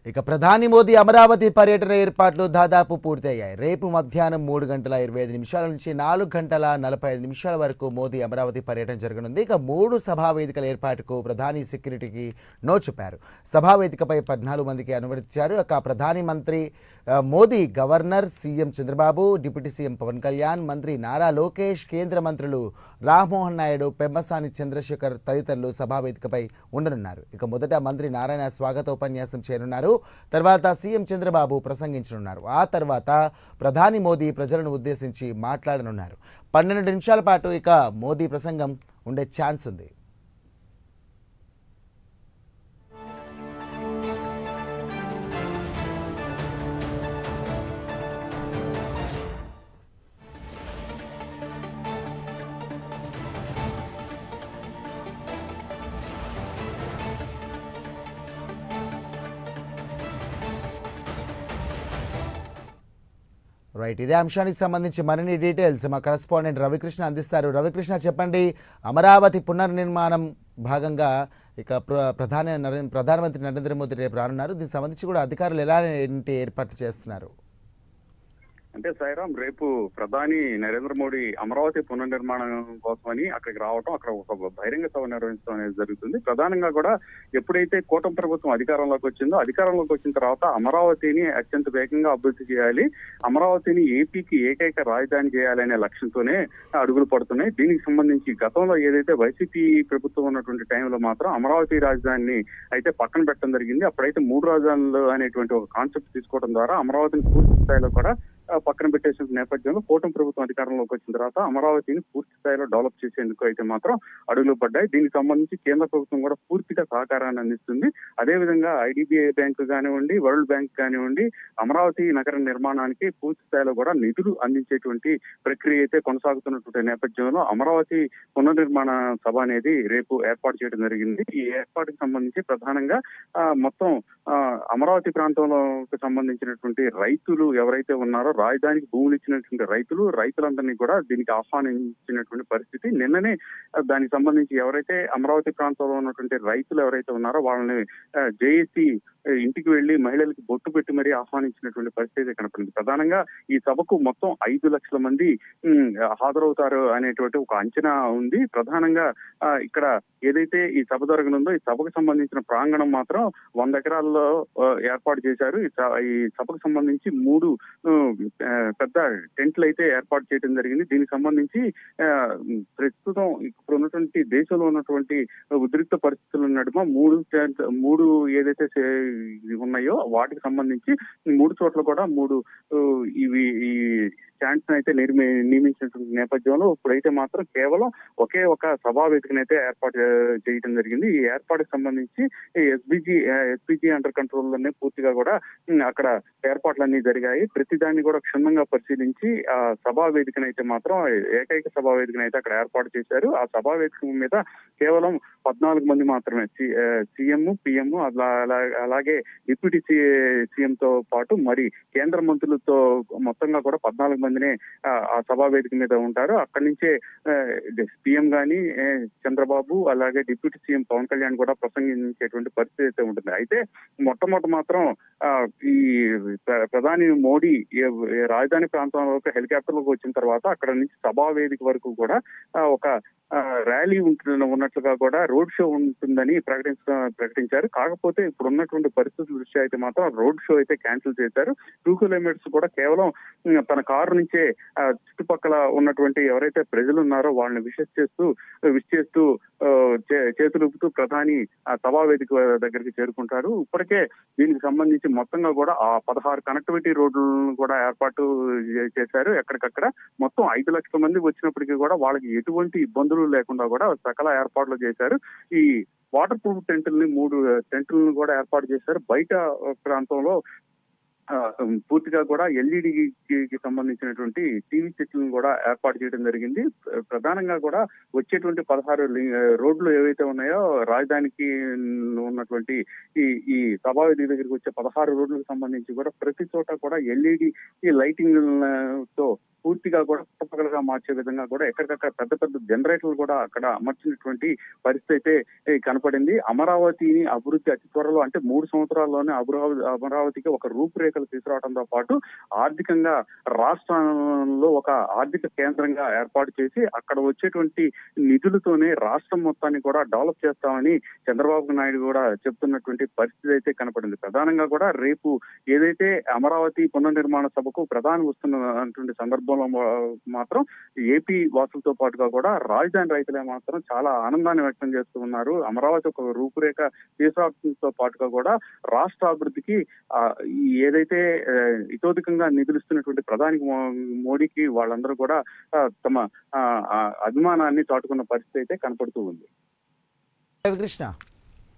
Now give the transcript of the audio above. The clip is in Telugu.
ఇక ప్రధాని మోదీ అమరావతి పర్యటన ఏర్పాట్లు దాదాపు పూర్తయ్యాయి. రేపు మధ్యాహ్నం 3:25 నుంచి 4:45 వరకు మోదీ అమరావతి పర్యటన జరగనుంది. ఇక 3 సభా వేదికల ఏర్పాటుకు ప్రధాని సెక్యూరిటీకి నో చెప్పారు. సభా వేదికపై 14 మందికి అనుమతించారు. ఇక ప్రధాని మంత్రి Modi, governor, CM Chandrababu, deputy CM Pavan Kalyan, మంత్రి నారా లోకేష్, కేంద్ర మంత్రులు రామ్మోహన్ నాయుడు, పెమ్మసాని చంద్రశేఖర్ తదితరులు సభా వేదికపై ఉండనున్నారు. ఇక మొదట మంత్రి నారాయణ స్వాగతోపన్యాసం చేయనున్నారు. తర్వాత సీఎం చంద్రబాబు ప్రసంగించనున్నారు. ఆ తర్వాత ప్రధాని మోదీ ప్రజలను ఉద్దేశించి మాట్లాడనున్నారు. 12 నిమిషాల పాటు ఇక మోదీ ప్రసంగం ఉండే ఛాన్స్ ఉంది. రైట్, ఇదే అంశానికి సంబంధించి మరిన్ని డీటెయిల్స్ మా కరెస్పాండెంట్ రవికృష్ణ అందిస్తారు. రవికృష్ణ, చెప్పండి. అమరావతి పునర్నిర్మాణం భాగంగా ఇక ప్రధానమంత్రి నరేంద్ర మోదీ రేపు రానున్నారు. దీనికి సంబంధించి కూడా అధికారులు ఎలాంటి ఏర్పాట్లు చేస్తున్నారు? అంటే సాయిరాం, రేపు ప్రధాని నరేంద్ర మోడీ అమరావతి పునర్నిర్మాణం కోసమని అక్కడికి రావటం, అక్కడ ఒక బహిరంగ సభ నిర్వహించడం అనేది జరుగుతుంది. ప్రధానంగా కూడా ఎప్పుడైతే కూటమి ప్రభుత్వం అధికారంలోకి వచ్చిన తర్వాత అమరావతిని అత్యంత వేగంగా అభివృద్ధి చేయాలి, అమరావతిని ఏపీకి ఏకైక రాజధాని చేయాలనే లక్ష్యంతోనే అడుగులు పడుతున్నాయి. దీనికి సంబంధించి గతంలో ఏదైతే వైసీపీ ప్రభుత్వం ఉన్నటువంటి టైంలో మాత్రం అమరావతి రాజధానిని అయితే పక్కన పెట్టడం జరిగింది. అప్పుడైతే 3 రాజధానులు అనేటువంటి ఒక కాన్సెప్ట్ తీసుకోవడం ద్వారా అమరావతిని పూర్తి స్థాయిలో కూడా పక్కన పెట్టేసిన నేపథ్యంలో కూటమి ప్రభుత్వం అధికారంలోకి వచ్చిన తర్వాత అమరావతిని పూర్తి స్థాయిలో డెవలప్ చేసేందుకు అయితే మాత్రం అడుగులు పడ్డాయి. దీనికి సంబంధించి కేంద్ర ప్రభుత్వం కూడా పూర్తిగా సహకారాన్ని అందిస్తుంది. అదేవిధంగా ఐడిబిఐ బ్యాంకు కానివ్వండి, వరల్డ్ బ్యాంక్ కానివ్వండి, అమరావతి నగర నిర్మాణానికి పూర్తి స్థాయిలో కూడా నిధులు అందించేటువంటి ప్రక్రియ అయితే కొనసాగుతున్నటువంటి నేపథ్యంలో అమరావతి పునర్నిర్మాణ సభ అనేది రేపు ఏర్పాటు చేయడం జరిగింది. ఈ ఏర్పాటుకు సంబంధించి ప్రధానంగా మొత్తం అమరావతి ప్రాంతంలో సంబంధించినటువంటి రైతులు ఎవరైతే ఉన్నారో, రాజధానికి భూములు ఇచ్చినటువంటి రైతులందరినీ కూడా దీనికి ఆహ్వానించినటువంటి పరిస్థితి. నిన్ననే దానికి సంబంధించి ఎవరైతే అమరావతి ప్రాంతంలో ఉన్నటువంటి రైతులు ఎవరైతే ఉన్నారో వాళ్ళని జేఏసీ ఇంటికి వెళ్లి మహిళలకు బొట్టు పెట్టి మరీ ఆహ్వానించినటువంటి పరిస్థితి కనపడింది. ప్రధానంగా ఈ సభకు మొత్తం 5 లక్షల మంది హాజరవుతారు అనేటువంటి ఒక అంచనా ఉంది. ప్రధానంగా ఇక్కడ ఏదైతే ఈ సభ జరగనుందో ఈ సభకు సంబంధించిన ప్రాంగణం మాత్రం 100 ఎకరాల్లో ఏర్పాటు చేశారు. ఈ సభకు సంబంధించి 3 పెద్ద టెంట్లు అయితే ఏర్పాటు చేయడం జరిగింది. దీనికి సంబంధించి ప్రస్తుతం ఇప్పుడు ఉన్నటువంటి దేశంలో ఉన్నటువంటి ఉద్రిక్త పరిస్థితుల నడుమ 3 ఏదైతే ఉన్నాయో వాటికి సంబంధించి 3 చోట్ల కూడా 3 ఈ స్టాండ్స్ అయితే నియమించినటువంటి నేపథ్యంలో ఇప్పుడైతే మాత్రం కేవలం ఒకే ఒక సభా వేదికనైతే ఏర్పాటు చేయడం జరిగింది. ఈ ఏర్పాటుకు సంబంధించి ఎస్పీజీ అండర్ కంట్రోల్ లోనే పూర్తిగా కూడా అక్కడ ఏర్పాట్లన్నీ జరిగాయి. ప్రతిదాన్ని కూడా క్షుణ్ణంగా పరిశీలించి ఆ సభా వేదికనైతే మాత్రం ఏకైక సభా వేదికనైతే అక్కడ ఏర్పాటు చేశారు. ఆ సభా వేదిక మీద కేవలం 14 మంది మాత్రమే, సీఎం, పిఎం, అలాగే డిప్యూటీ సీఎం తో పాటు మరి కేంద్ర మంత్రులతో మొత్తంగా కూడా 14 మందినే ఆ సభా వేదిక మీద ఉంటారు. అక్కడి నుంచే పిఎం గాని, చంద్రబాబు, అలాగే డిప్యూటీ సీఎం పవన్ కళ్యాణ్ కూడా ప్రసంగించేటువంటి పరిస్థితి అయితే ఉంటుంది. అయితే మొట్టమొదటి మాత్రం ఈ ప్రధాని మోడీ రాజధాని ప్రాంతంలోకి హెలికాప్టర్లోకి వచ్చిన తర్వాత అక్కడ నుంచి సభా వేదిక వరకు కూడా ఒక ర్యాలీ ఉన్నట్లుగా కూడా రోడ్ షో ఉంటుందని ప్రకటించారు. కాకపోతే ఇప్పుడు ఉన్నటువంటి పరిస్థితుల దృష్ట్యా అయితే మాత్రం రోడ్ షో అయితే క్యాన్సిల్ చేశారు. 2 కిలోమీటర్స్ కూడా కేవలం తన కారు నుంచే చుట్టుపక్కల ఉన్నటువంటి ఎవరైతే ప్రజలు ఉన్నారో వాళ్ళని విష్ చేస్తూ చేతులుపుతూ ప్రధాని ఆ సభా వేదిక దగ్గరికి చేరుకుంటారు. ఇప్పటికే దీనికి సంబంధించి మొత్తంగా కూడా ఆ 16 కనెక్టివిటీ రోడ్లను కూడా ఏర్పాటు చేశారు. ఎక్కడికక్కడ మొత్తం 5 లక్షల మంది వచ్చినప్పటికీ కూడా వాళ్ళకి ఎటువంటి ఇబ్బందులు లేకుండా కూడా సకల ఏర్పాట్లు చేశారు. ఈ వాటర్ ప్రూఫ్ టెంట్లని 3 టెంట్లను కూడా ఏర్పాటు చేశారు. బయట ప్రాంతంలో పూర్తిగా కూడా ఎల్ఈడికి సంబంధించినటువంటి టీవీ సెట్లను కూడా ఏర్పాటు చేయడం జరిగింది. ప్రధానంగా కూడా వచ్చేటువంటి 16 రోడ్లు ఏవైతే ఉన్నాయో రాజధానికి ఉన్నటువంటి ఈ సభావేది దగ్గరికి వచ్చే 16 రోడ్లకు సంబంధించి కూడా ప్రతి చోట కూడా ఎల్ఈడి లైటింగ్ తో పూర్తిగా కూడా పట్టపగలుగా మార్చే విధంగా కూడా ఎక్కడికక్కడ పెద్ద పెద్ద జనరేటర్లు కూడా అక్కడ అమర్చినటువంటి పరిస్థితి అయితే కనపడింది. అమరావతిని అభివృద్ధి అతి త్వరలో అంటే 3 సంవత్సరాల్లోనే అమరావతికి ఒక రూపురేఖలు తీసుకురావడంతో పాటు ఆర్థికంగా రాష్ట్రంలో ఒక ఆర్థిక కేంద్రంగా ఏర్పాటు చేసి అక్కడ వచ్చేటువంటి నిధులతోనే రాష్ట్రం మొత్తాన్ని కూడా డెవలప్ చేస్తామని చంద్రబాబు నాయుడు కూడా చెప్తున్నటువంటి పరిస్థితి అయితే కనపడింది. ప్రధానంగా కూడా రేపు ఏదైతే అమరావతి పునర్నిర్మాణ సభకు ప్రధాని వస్తున్నటువంటి సందర్భంలో మాత్రం ఏపీ వాసులతో పాటుగా కూడా రాజధాని రైతులే మాత్రం చాలా ఆనందాన్ని వ్యక్తం చేస్తూ ఉన్నారు. అమరావతి ఒక రూపురేఖ తీసుకురావడంతో పాటుగా కూడా రాష్ట్ర అభివృద్ధికి ఏదైతే ఇతోధికంగా నిధులిస్తున్నటువంటి ప్రధాని మోడీకి వాళ్ళందరూ కూడా తమ అభిమానాన్ని చాటుకున్న పరిస్థితి అయితే కనపడుతూ ఉంది. కృష్ణ.